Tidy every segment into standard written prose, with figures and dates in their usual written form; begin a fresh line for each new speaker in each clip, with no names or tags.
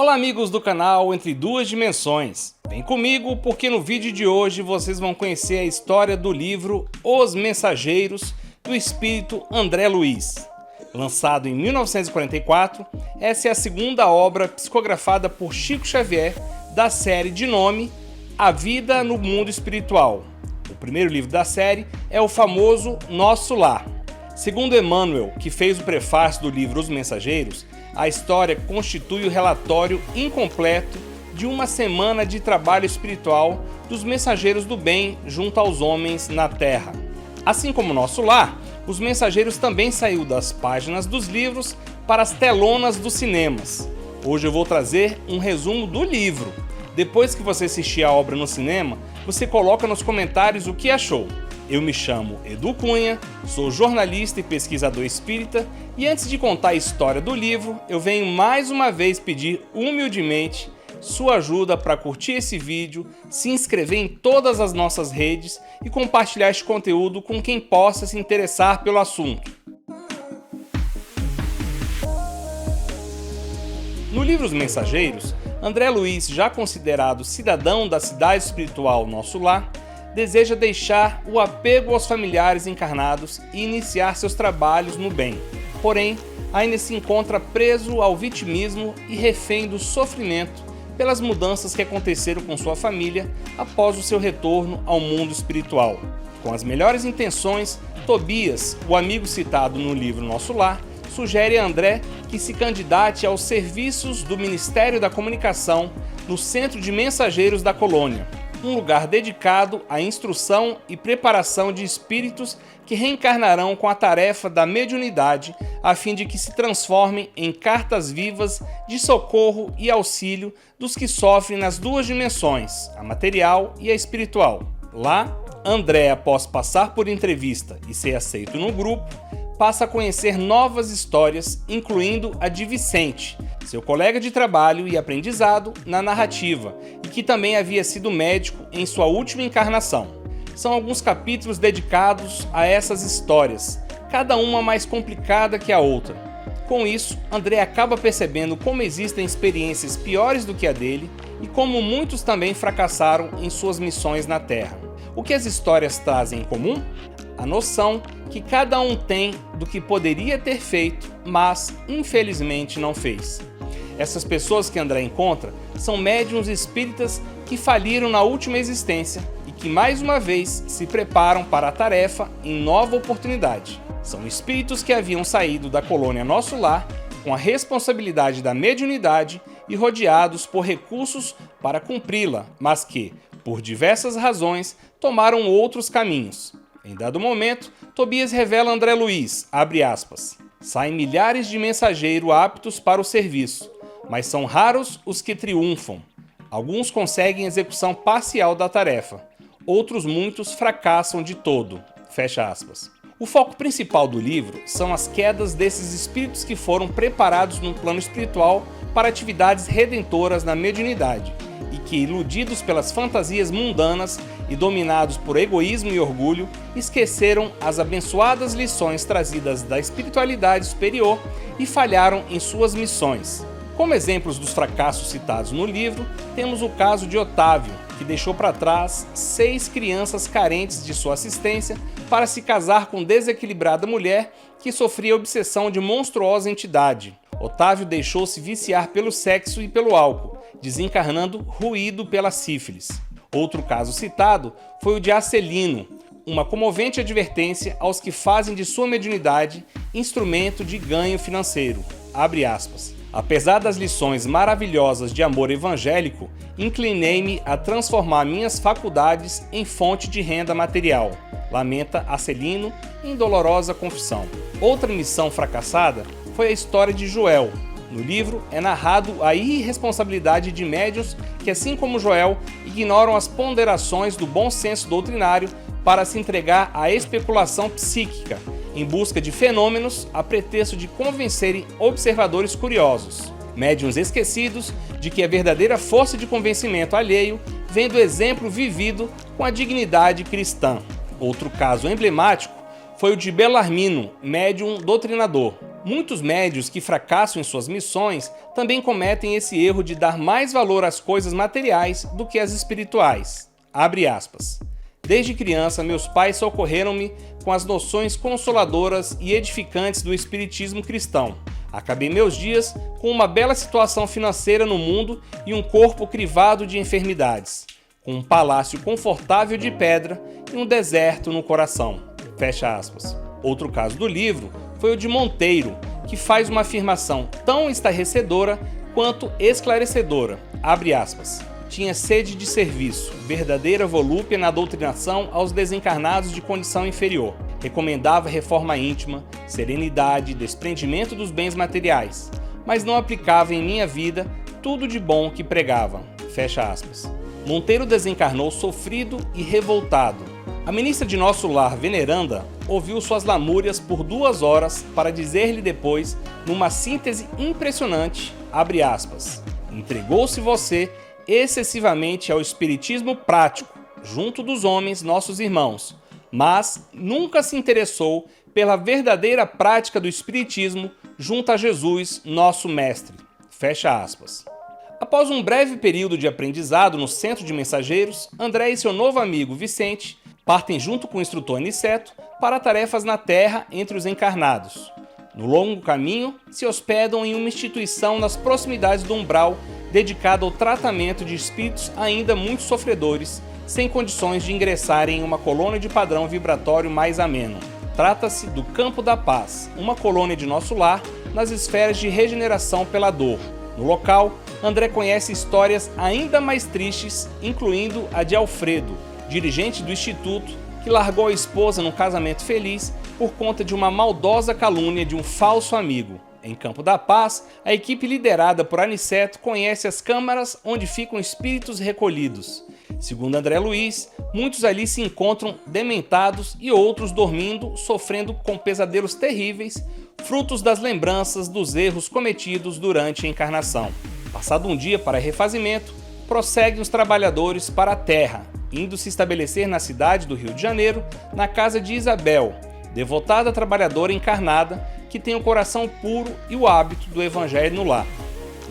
Olá amigos do canal Entre Duas Dimensões, vem comigo porque no vídeo de hoje vocês vão conhecer a história do livro Os Mensageiros, do espírito André Luiz. Lançado em 1944, essa é a segunda obra psicografada por Chico Xavier da série de nome A Vida no Mundo Espiritual. O primeiro livro da série é o famoso Nosso Lar. Segundo Emmanuel, que fez o prefácio do livro Os Mensageiros, a história constitui o relatório incompleto de uma semana de trabalho espiritual dos mensageiros do bem junto aos homens na Terra. Assim como Nosso Lar, Os Mensageiros também saiu das páginas dos livros para as telonas dos cinemas. Hoje eu vou trazer um resumo do livro. Depois que você assistir a obra no cinema, você coloca nos comentários o que achou. Eu me chamo Edu Cunha, sou jornalista e pesquisador espírita e antes de contar a história do livro, eu venho mais uma vez pedir humildemente sua ajuda para curtir esse vídeo, se inscrever em todas as nossas redes e compartilhar este conteúdo com quem possa se interessar pelo assunto. No livro Os Mensageiros, André Luiz, já considerado cidadão da cidade espiritual Nosso Lar, deseja deixar o apego aos familiares encarnados e iniciar seus trabalhos no bem. Porém, ainda se encontra preso ao vitimismo e refém do sofrimento pelas mudanças que aconteceram com sua família após o seu retorno ao mundo espiritual. Com as melhores intenções, Tobias, o amigo citado no livro Nosso Lar, sugere a André que se candidate aos serviços do Ministério da Comunicação no Centro de Mensageiros da Colônia, um lugar dedicado à instrução e preparação de espíritos que reencarnarão com a tarefa da mediunidade a fim de que se transformem em cartas vivas de socorro e auxílio dos que sofrem nas duas dimensões, a material e a espiritual. Lá, André, após passar por entrevista e ser aceito no grupo, passa a conhecer novas histórias, incluindo a de Vicente, seu colega de trabalho e aprendizado na narrativa, e que também havia sido médico em sua última encarnação. São alguns capítulos dedicados a essas histórias, cada uma mais complicada que a outra. Com isso, André acaba percebendo como existem experiências piores do que a dele e como muitos também fracassaram em suas missões na Terra. O que as histórias trazem em comum? A noção que cada um tem do que poderia ter feito, mas infelizmente não fez. Essas pessoas que André encontra são médiuns espíritas que faliram na última existência e que mais uma vez se preparam para a tarefa em nova oportunidade. São espíritos que haviam saído da colônia Nosso Lar com a responsabilidade da mediunidade e rodeados por recursos para cumpri-la, mas que, por diversas razões, tomaram outros caminhos. Em dado momento, Tobias revela a André Luiz, abre aspas, saem milhares de mensageiros aptos para o serviço, mas são raros os que triunfam. Alguns conseguem execução parcial da tarefa, outros muitos fracassam de todo, fecha aspas. O foco principal do livro são as quedas desses espíritos que foram preparados no plano espiritual para atividades redentoras na mediunidade e que, iludidos pelas fantasias mundanas e dominados por egoísmo e orgulho, esqueceram as abençoadas lições trazidas da espiritualidade superior e falharam em suas missões. Como exemplos dos fracassos citados no livro, temos o caso de Otávio, que deixou para trás 6 crianças carentes de sua assistência para se casar com desequilibrada mulher que sofria obsessão de monstruosa entidade. Otávio deixou-se viciar pelo sexo e pelo álcool, desencarnando ruído pela sífilis. Outro caso citado foi o de Acelino, uma comovente advertência aos que fazem de sua mediunidade instrumento de ganho financeiro. Abre aspas. Apesar das lições maravilhosas de amor evangélico, inclinei-me a transformar minhas faculdades em fonte de renda material. Lamenta Acelino em dolorosa confissão. Outra missão fracassada foi a história de Joel. No livro é narrado a irresponsabilidade de médiuns que, assim como Joel, ignoram as ponderações do bom senso doutrinário para se entregar à especulação psíquica, em busca de fenômenos a pretexto de convencerem observadores curiosos. Médiuns esquecidos de que a verdadeira força de convencimento alheio vem do exemplo vivido com a dignidade cristã. Outro caso emblemático foi o de Belarmino, médium doutrinador. Muitos médiuns que fracassam em suas missões também cometem esse erro de dar mais valor às coisas materiais do que às espirituais. Abre aspas. Desde criança, meus pais socorreram-me com as noções consoladoras e edificantes do espiritismo cristão. Acabei meus dias com uma bela situação financeira no mundo e um corpo crivado de enfermidades, com um palácio confortável de pedra e um deserto no coração. Fecha aspas. Outro caso do livro foi o de Monteiro, que faz uma afirmação tão estarrecedora quanto esclarecedora. Abre aspas. Tinha sede de serviço, verdadeira volúpia na doutrinação aos desencarnados de condição inferior. Recomendava reforma íntima, serenidade, desprendimento dos bens materiais, mas não aplicava em minha vida tudo de bom que pregava. Fecha aspas. Monteiro desencarnou sofrido e revoltado. A ministra de nosso lar, veneranda, ouviu suas lamúrias por 2 horas para dizer-lhe depois, numa síntese impressionante, abre aspas, entregou-se você excessivamente ao espiritismo prático, junto dos homens, nossos irmãos, mas nunca se interessou pela verdadeira prática do espiritismo junto a Jesus, nosso mestre. Fecha aspas. Após um breve período de aprendizado no centro de mensageiros, André e seu novo amigo Vicente partem junto com o instrutor Aniceto para tarefas na Terra entre os encarnados. No longo caminho, se hospedam em uma instituição nas proximidades do umbral dedicada ao tratamento de espíritos ainda muito sofredores, sem condições de ingressarem em uma colônia de padrão vibratório mais ameno. Trata-se do Campo da Paz, uma colônia de nosso lar nas esferas de regeneração pela dor. No local, André conhece histórias ainda mais tristes, incluindo a de Alfredo, dirigente do Instituto, que largou a esposa num casamento feliz por conta de uma maldosa calúnia de um falso amigo. Em Campo da Paz, a equipe liderada por Aniceto conhece as câmaras onde ficam espíritos recolhidos. Segundo André Luiz, muitos ali se encontram dementados e outros dormindo, sofrendo com pesadelos terríveis, frutos das lembranças dos erros cometidos durante a encarnação. Passado um dia para refazimento, prosseguem os trabalhadores para a Terra, indo se estabelecer na cidade do Rio de Janeiro, na casa de Isabel, devotada trabalhadora encarnada, que tem o coração puro e o hábito do Evangelho no lar.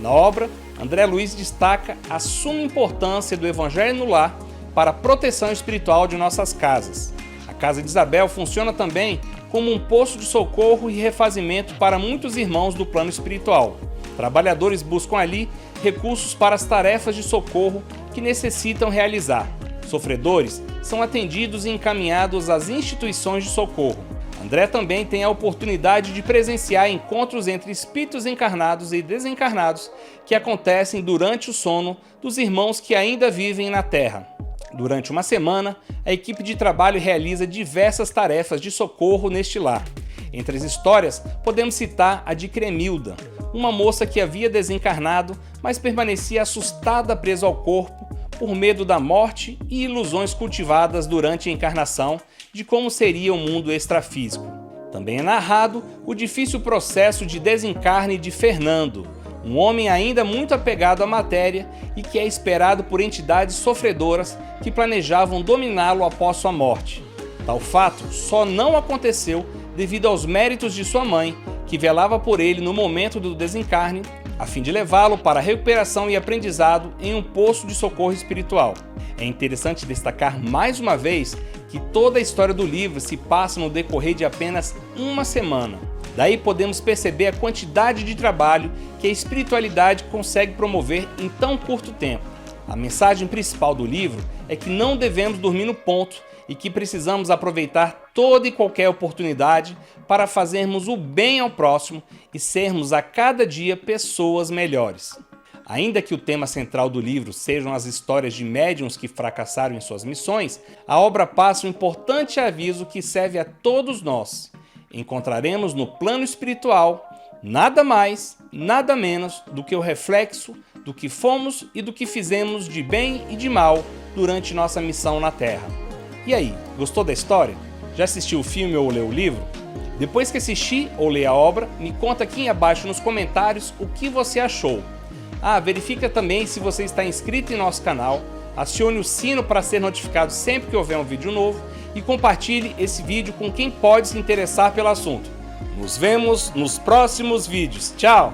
Na obra, André Luiz destaca a suma importância do Evangelho no lar para a proteção espiritual de nossas casas. A casa de Isabel funciona também como um posto de socorro e refazimento para muitos irmãos do plano espiritual. Trabalhadores buscam ali recursos para as tarefas de socorro que necessitam realizar. Sofredores são atendidos e encaminhados às instituições de socorro. André também tem a oportunidade de presenciar encontros entre espíritos encarnados e desencarnados que acontecem durante o sono dos irmãos que ainda vivem na Terra. Durante uma semana, a equipe de trabalho realiza diversas tarefas de socorro neste lar. Entre as histórias, podemos citar a de Cremilda, uma moça que havia desencarnado, mas permanecia assustada presa ao corpo por medo da morte e ilusões cultivadas durante a encarnação de como seria o mundo extrafísico. Também é narrado o difícil processo de desencarne de Fernando, um homem ainda muito apegado à matéria e que é esperado por entidades sofredoras que planejavam dominá-lo após sua morte. Tal fato só não aconteceu devido aos méritos de sua mãe, que velava por ele no momento do desencarne, a fim de levá-lo para a recuperação e aprendizado em um posto de socorro espiritual. É interessante destacar mais uma vez que toda a história do livro se passa no decorrer de apenas uma semana. Daí podemos perceber a quantidade de trabalho que a espiritualidade consegue promover em tão curto tempo. A mensagem principal do livro é que não devemos dormir no ponto e que precisamos aproveitar toda e qualquer oportunidade para fazermos o bem ao próximo e sermos a cada dia pessoas melhores. Ainda que o tema central do livro sejam as histórias de médiuns que fracassaram em suas missões, a obra passa um importante aviso que serve a todos nós. Encontraremos no plano espiritual nada mais, nada menos do que o reflexo do que fomos e do que fizemos de bem e de mal durante nossa missão na Terra. E aí, gostou da história? Já assistiu o filme ou leu o livro? Depois que assistir ou ler a obra, me conta aqui abaixo nos comentários o que você achou. Verifica também se você está inscrito em nosso canal, acione o sino para ser notificado sempre que houver um vídeo novo e compartilhe esse vídeo com quem pode se interessar pelo assunto. Nos vemos nos próximos vídeos. Tchau!